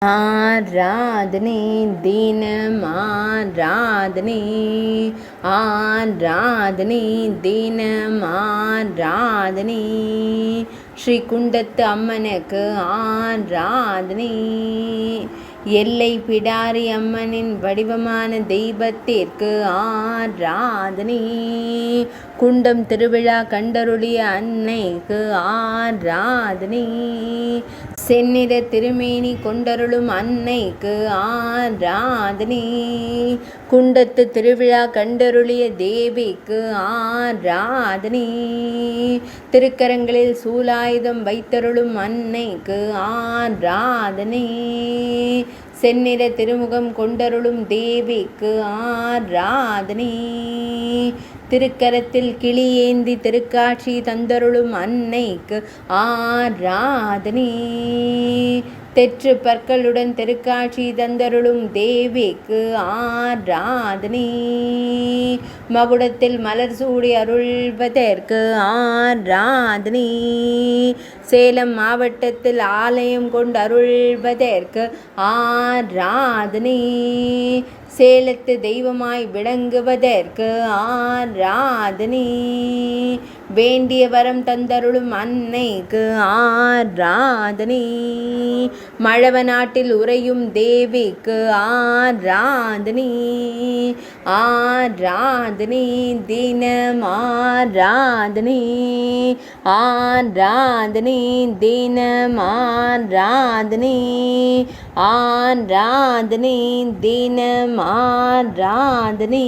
ஆராதனை தினம் ஆராதனை ஆராதனை தினம் ஆராதனை ஸ்ரீ குண்டத்து அம்மனுக்கு ஆராதனை எல்லை பிடாரி அம்மனின் வடிவமான தெய்வத்திற்கு ஆராதனை குண்டம் திருவிழா கண்டருளிய அன்னைக்கு ஆராதனை செந்நிற திருமேனி கொண்டருளும் அன்னைக்கு ஆராதனை குண்டத்து திருவிழா கண்டருளிய தேவிக்கு ஆராதனை திருக்கரங்களில் சூலாயுதம் வைத்தருளும் அன்னைக்கு ஆராதனை செந்நிற திருமுகம் கொண்டருளும் தேவிக்கு ஆராதனை திருக்கரத்தில் கிளியேந்தி திருக்காட்சி தந்தருளும் அன்னைக்கு ஆராதனை தெற்று பற்களுடன் திருக்காட்சி தந்தருளும் தேவிக்கு ஆராதனை மகுடத்தில் மலர் சூடி அருள்வதற்கு ஆராதனை சேலம் மாவட்டத்தில் ஆலயம் கொண்டு அருள்வதற்கு ஆராதனை சேலத்து தெய்வமாய் விளங்குவதற்கு ஆராதனை வேண்டிய வரம் தந்தருளும் அன்னைக்கு ஆராதனை மழவ நாட்டில் உறையும் தேவிக்கு ஆராதனை ஆராதனை தினம் ஆராதனை ஆராதனை தினம் ஆராதனை ஆராதனை தினம் ஆராதனை